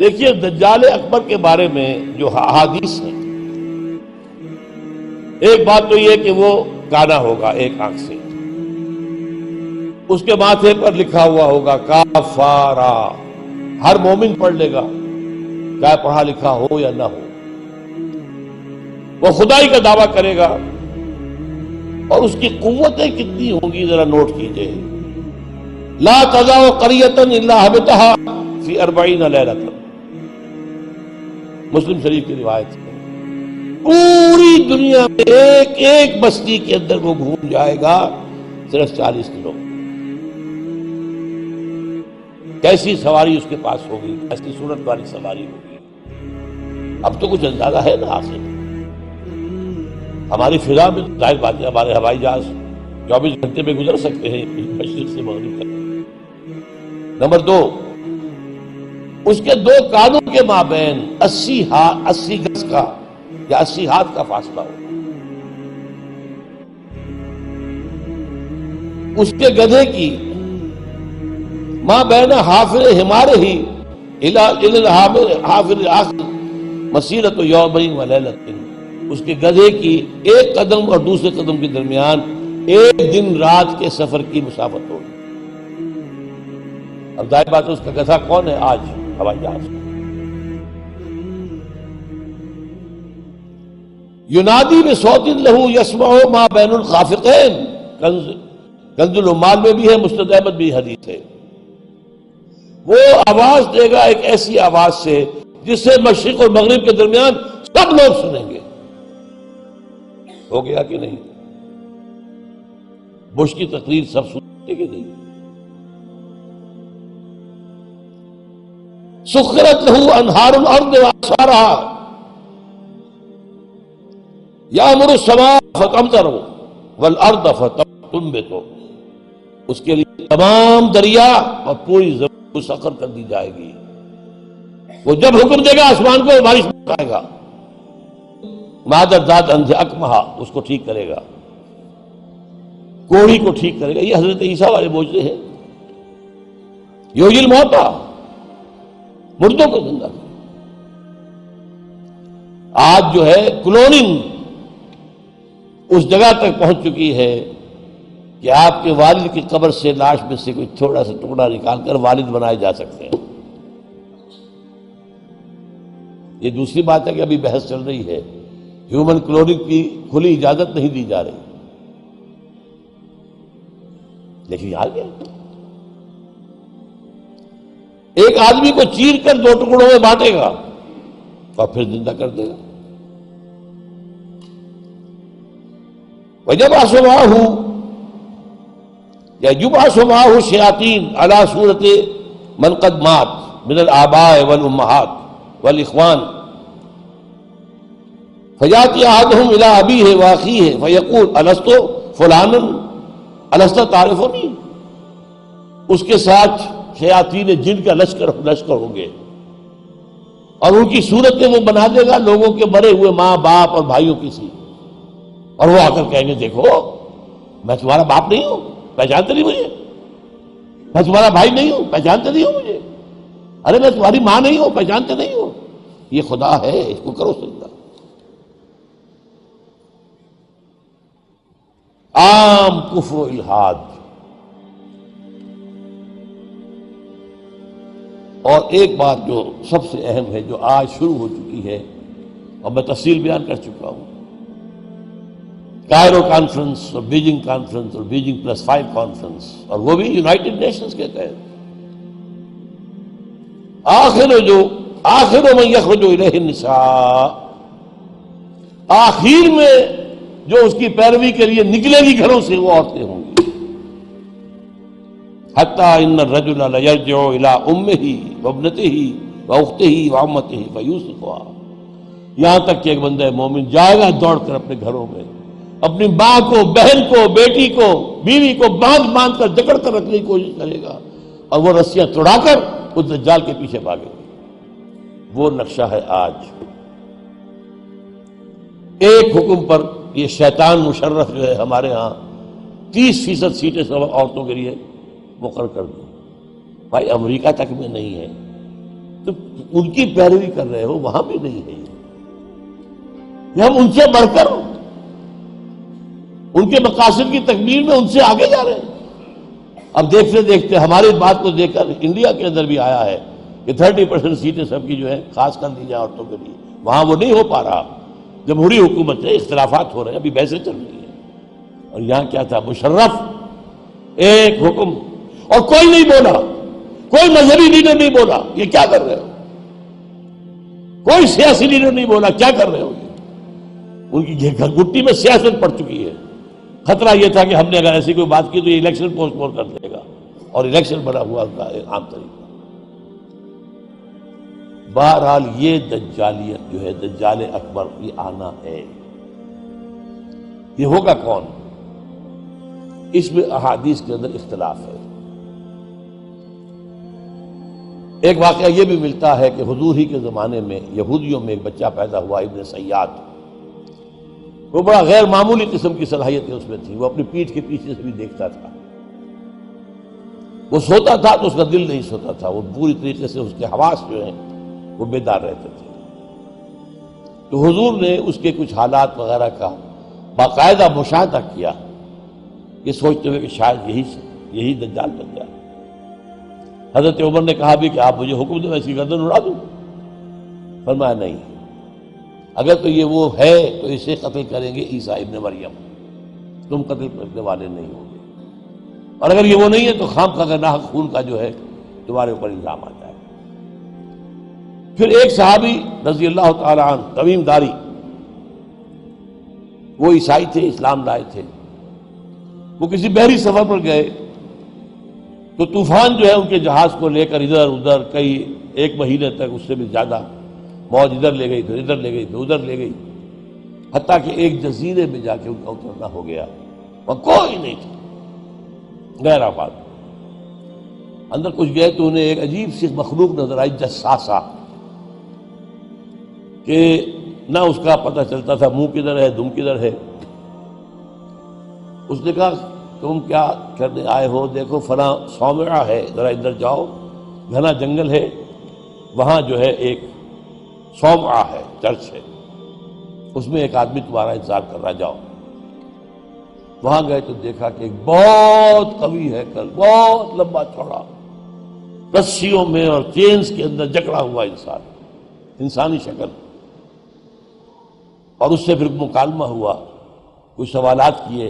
دیکھیے دجال اکبر کے بارے میں جو احادیث ہیں، ایک بات تو یہ کہ وہ کانا ہوگا ایک آنکھ سے، اس کے ماتھے پر لکھا ہوا ہوگا کافارا، ہر مومن پڑھ لے گا چاہے پڑھا لکھا ہو یا نہ ہو، وہ خدائی کا دعویٰ کرے گا، اور اس کی قوتیں کتنی ہوں گی ذرا نوٹ کیجئے، لا تضع قریۃ الا حبطھا فی 40 لیلۃ، مسلم شریف کی روایت ہے، پوری دنیا میں ایک ایک بستی کے اندر وہ گھوم جائے گا صرف 40 دنوں۔ کیسی سواری اس کے پاس ہوگی، کیسی صورت والی سواری ہوگی، اب تو کچھ اندازہ ہے نا حاصل۔ ہماری فضا میں ظاہر بات ہے ہمارے ہوائی جہاز 24 گھنٹے میں گزر سکتے ہیں مشرق سے مغرب تک۔ نمبر 2، اس کے 2 کانوں کے مابین 80 گز کا یا 80 ہاتھ کا فاصلہ ہوگا۔ اس کے گدھے کی ماں بین حافر ہمارے ہی حافر آخر مسیرت یومین و لیلۃ، اس کے گدھے کی ایک قدم اور دوسرے قدم کے درمیان ایک دن رات کے سفر کی مسافت ہوگی۔ اب ظاہر بات ہے اس کا گدھا کون ہے آج ہوائی جہاز؟ ینادی بصوت لہو یسمع ما بین الخافقین، کنز العمال میں بھی ہے، مسند احمد بھی حدیث ہے۔ وہ آواز دے گا ایک ایسی آواز سے جس سے مشرق اور مغرب کے درمیان سب لوگ سنیں گے۔ ہو گیا کہ نہیں؟ بش کی تقریر سب سنتے کہ نہیں؟ سخرت لہو انہار الارض واسوارہا یامر السماء فتمطر والارض فتنبت، اس کے لیے تمام دریا اور پوری زمین مسخر کر دی جائے گی۔ وہ جب حکم دے گا آسمان کو بارش برسائے گا، مادر ذات انز اکمہا اس کو ٹھیک کرے گا، کوڑی کو ٹھیک کرے گا۔ یہ حضرت عیسیٰ والے معجزے ہیں، یحیی الموتیٰ، مردوں کو زندہ کرے۔ آج جو ہے کلوننگ اس جگہ تک پہنچ چکی ہے کہ آپ کے والد کی قبر سے لاش میں سے کوئی تھوڑا سا ٹکڑا نکال کر والد بنائے جا سکتے ہیں۔ یہ دوسری بات ہے کہ ابھی بحث چل رہی ہے، ہیومن کلوننگ کی کھلی اجازت نہیں دی جا رہی، لیکن آ گیا ایک آدمی کو چیر کر 2 ٹکڑوں میں بانٹے گا اور پھر زندہ کر دے گا۔ وَجَبْعَثُ مَعَهُ یا یبعث معه الشیاطین علی صورت من قد مات من الآباء والامہات والاخوان فیاتی احدہم الی ابیہ واخیہ فیقول الست فلانا الست تعرفنی، اس کے ساتھ شیاطین جن کا لشکر ہوں گے اور ان کی صورتیں وہ بنا دے گا لوگوں کے مرے ہوئے ماں باپ اور بھائیوں کی سی، اور وہ آ کر کہیں گے دیکھو میں تمہارا باپ نہیں ہوں، پہچانتے نہیں مجھے، میں تمہارا بھائی نہیں ہوں، پہچانتے نہیں ہو مجھے، ارے میں تمہاری ماں نہیں ہوں، پہچانتے نہیں ہو، یہ خدا ہے، اس کو کرو سجدہ۔ عام کفر و الحاد۔ اور ایک بات جو سب سے اہم ہے جو آج شروع ہو چکی ہے اور میں تفصیل بیان کر چکا ہوں، کائرو کانفرنس اور بیجنگ کانفرنس اور بیجنگ +5 کانفرنس، اور وہ بھی یونائٹڈ نیشنز کے تحت، آخر من یخرج الیہ النساء، آخر میں جو اس کی پیروی کے لیے نکلے گی گھروں سے وہ عورتیں ہوں گی۔ حتی ان الرجل لیرجع الی امہ وابنتہ واختہ وعمتہ فیوثقھا، یہاں تک کہ ایک بندہ مومن جائے گا دوڑ کر اپنے گھروں میں اپنی ماں کو، بہن کو، بیٹی کو، بیوی کو باندھ کر جکڑ کر رکھنے کی کوشش کرے گا، اور وہ رسیاں توڑا کر اس دجال کے پیچھے بھاگے گا۔ وہ نقشہ ہے آج۔ ایک حکم پر یہ شیطان مشرف جو ہے ہمارے ہاں 30% سیٹیں عورتوں کے لیے مقرر کر دی۔ بھائی امریکہ تک میں نہیں ہے، تو ان کی پیروی کر رہے ہو، وہاں بھی نہیں ہے یہ ہم ان سے بڑھ کر ان کے مقاصد کی تکمیل میں ان سے آگے جا رہے ہیں۔ اب دیکھتے دیکھتے ہماری بات کو دیکھ کر انڈیا کے اندر بھی آیا ہے کہ 30% سیٹیں سب کی جو ہے خاص کر دی جائیں عورتوں کے لیے، وہاں وہ نہیں ہو پا رہا۔ جمہوری حکومت ہے، اختلافات ہو رہے ہیں، ابھی بحثیں چل رہی ہیں۔ اور یہاں کیا تھا، مشرف ایک حکم، اور کوئی نہیں بولا، کوئی مذہبی لیڈر نہیں بولا یہ کیا کر رہے ہو، کوئی سیاسی لیڈر نہیں بولا کیا کر رہے ہو۔ ان کی گھٹی میں سیاست پڑ چکی ہے۔ خطرہ یہ تھا کہ ہم نے اگر ایسی کوئی بات کی تو یہ الیکشن پوسٹ پون کر دے گا، اور الیکشن بنا ہوا ان کا ایک عام طریقہ۔ بہرحال یہ دجالیت جو ہے، دجال اکبر یہ آنا ہے، یہ ہوگا کون؟ اس میں احادیث کے اندر اختلاف ہے۔ ایک واقعہ یہ بھی ملتا ہے کہ حضور ہی کے زمانے میں یہودیوں میں ایک بچہ پیدا ہوا، ابن سیاد۔ وہ بڑا غیر معمولی قسم کی صلاحیتیں اس میں تھی، وہ اپنی پیٹھ کے پیچھے سے بھی دیکھتا تھا، وہ سوتا تھا تو اس کا دل نہیں سوتا تھا، وہ پوری طریقے سے اس کے حواس جو ہیں وہ بیدار رہتے تھے۔ تو حضور نے اس کے کچھ حالات وغیرہ کا باقاعدہ مشاہدہ کیا، یہ سوچتے ہوئے کہ شاید یہی دجال بن جائے۔ حضرت عمر نے کہا بھی کہ آپ مجھے حکم دیں میں اس کی گردن اڑا دوں۔ فرمایا نہیں، اگر تو یہ وہ ہے تو اسے قتل کریں گے عیسیٰ ابن مریم، تم قتل کرنے والے نہیں ہوں گے، اور اگر یہ وہ نہیں ہے تو خام کا ناحق خون کا جو ہے تمہارے اوپر الزام آ جائے۔ پھر ایک صحابی رضی اللہ تعالی عنہ تمیم داری، وہ عیسائی تھے، اسلام لائے تھے، وہ کسی بحری سفر پر گئے تو طوفان جو ہے ان کے جہاز کو لے کر ادھر ادھر کئی ایک مہینے تک، اس سے بھی زیادہ، موج ادھر لے گئی پھر ادھر لے گئی پھر ادھر لے گئی، حتیٰ کہ ایک جزیرے میں جا کے ان کا اترنا ہو گیا، وہاں کوئی نہیں تھا، غیر آباد۔ اندر کچھ گئے تو انہیں ایک عجیب سی مخلوق نظر آئی، جساسا، کہ نہ اس کا پتہ چلتا تھا منہ کدھر ہے دم کدھر ہے۔ اس نے کہا تم کیا کرنے آئے ہو؟ دیکھو فلاں صومعہ ہے، ذرا ادھر جاؤ، گھنا جنگل ہے، وہاں جو ہے ایک صومعہ ہے، چرچ ہے، اس میں ایک آدمی تمہارا انتظار کر رہا، جاؤ۔ وہاں گئے تو دیکھا کہ ایک بہت قوی ہے، بہت لمبا چوڑا، رسیوں میں اور چینز کے اندر جکڑا ہوا انسان، انسانی شکل۔ اور اس سے پھر مکالمہ ہوا، کچھ سوالات کیے،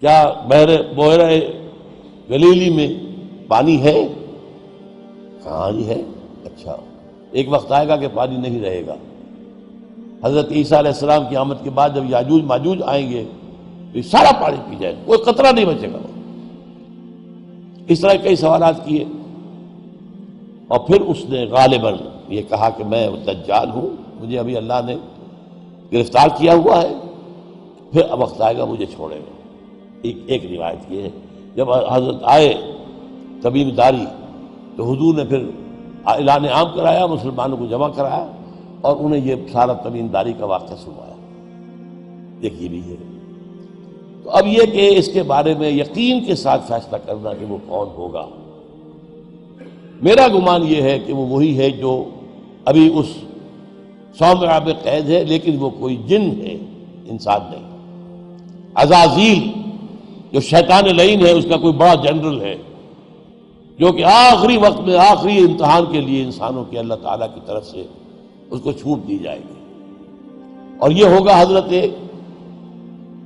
کیا بحیرہ گلیلی میں پانی ہے؟ کہاں جی ہے؟ اچھا، ایک وقت آئے گا کہ پانی نہیں رہے گا۔ حضرت عیسیٰ علیہ السلام کی آمد کے بعد جب یاجوج ماجوج آئیں گے تو یہ سارا پانی پی جائے گا، کوئی قطرہ نہیں بچے گا۔ اس طرح کئی سوالات کیے، اور پھر اس نے غالباً یہ کہا کہ میں دجال ہوں، مجھے ابھی اللہ نے گرفتار کیا ہوا ہے، پھر اب وقت آئے گا مجھے چھوڑے گا۔ ایک روایت یہ ہے، جب حضرت آئے تمیم داری تو حضور نے پھر اعلان عام کرایا، مسلمانوں کو جمع کرایا اور انہیں یہ سارا تمیم داری کا واقعہ سنوایا۔ ایک یہ بھی ہے۔ تو اب یہ کہ اس کے بارے میں یقین کے ساتھ فیصلہ کرنا کہ وہ کون ہوگا، میرا گمان یہ ہے کہ وہ وہی ہے جو ابھی اس صومعہ میں قید ہے، لیکن وہ کوئی جن ہے، انسان نہیں۔ عزازیل جو شیطان لعین ہے، اس کا کوئی بڑا جنرل ہے، جو کہ آخری وقت میں آخری امتحان کے لیے انسانوں کے اللہ تعالیٰ کی طرف سے اس کو چھوٹ دی جائے گی۔ اور یہ ہوگا حضرت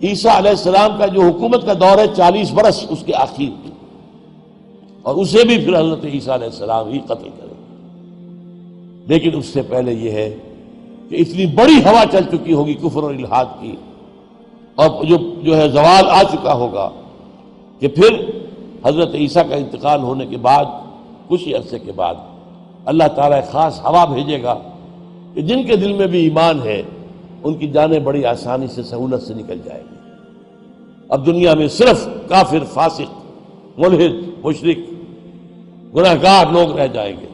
عیسیٰ علیہ السلام کا جو حکومت کا دور ہے 40 برس اس کے آخر کی، اور اسے بھی پھر حضرت عیسیٰ علیہ السلام ہی قتل کرے۔ لیکن اس سے پہلے یہ ہے کہ اتنی بڑی ہوا چل چکی ہوگی کفر اور الحاد کی، اور جو ہے زوال آ چکا ہوگا، کہ پھر حضرت عیسیٰ کا انتقال ہونے کے بعد کچھ ہی عرصے کے بعد اللہ تعالیٰ ایک خاص ہوا بھیجے گا کہ جن کے دل میں بھی ایمان ہے ان کی جانیں بڑی آسانی سے سہولت سے نکل جائے گی۔ اب دنیا میں صرف کافر، فاسق، ملحد، مشرک، گناہگار لوگ رہ جائیں گے،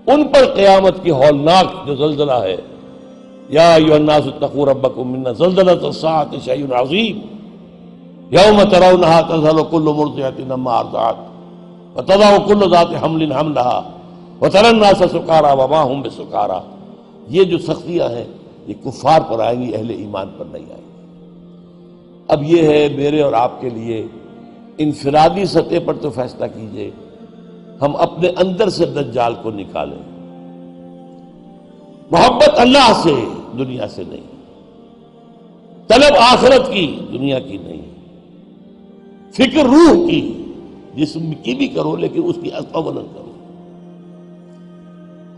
ان پر قیامت کی ہولناک جو زلزلہ ہے، یا ایھا الناس اتقوا ربکم ان زلزلۃ الساعۃ شیء عظیم یوم ترونها تذهل كل مرضعۃ عما ارضعت وتضع كل ذات حمل حملها وَتَرَى النَّاسَ سُكَارَىٰ وَمَا هُم بِسُكَارَىٰ، یہ جو سختیاں ہیں یہ کفار پر آئیں گی، اہل ایمان پر نہیں آئیں گی۔ اب یہ ہے میرے اور آپ کے لیے انفرادی سطح پر تو فیصلہ کیجئے، ہم اپنے اندر سے دجال کو نکالیں، محبت اللہ سے، دنیا سے نہیں، طلب آخرت کی، دنیا کی نہیں، فکر روح کی، جسم کی بھی کرو لیکن اس کی عملاً کرو،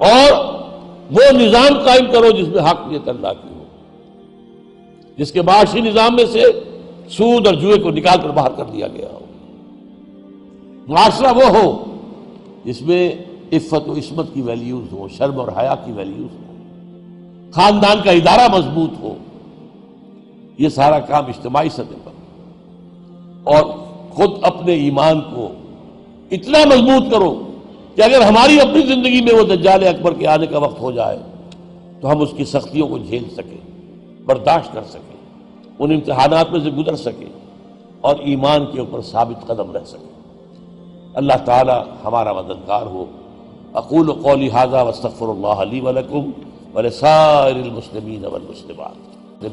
اور وہ نظام قائم کرو جس میں حقیقت اللہ کی ہو، جس کے معاشی نظام میں سے سود اور جوئے کو نکال کر باہر کر دیا گیا ہو، معاشرہ وہ ہو جس میں عفت و عصمت کی ویلیوز ہو، شرم اور حیا کی ویلیوز ہو، خاندان کا ادارہ مضبوط ہو۔ یہ سارا کام اجتماعی سطح پر، اور خود اپنے ایمان کو اتنا مضبوط کرو کہ اگر ہماری اپنی زندگی میں وہ دجال اکبر کے آنے کا وقت ہو جائے تو ہم اس کی سختیوں کو جھیل سکیں، برداشت کر سکیں، ان امتحانات میں سے گزر سکیں اور ایمان کے اوپر ثابت قدم رہ سکیں۔ اللہ تعالی ہمارا مددگار ہو۔ اقول قولی ھذا واستغفر اللہ لی ولکم ولسائر المسلمین والمسلمات۔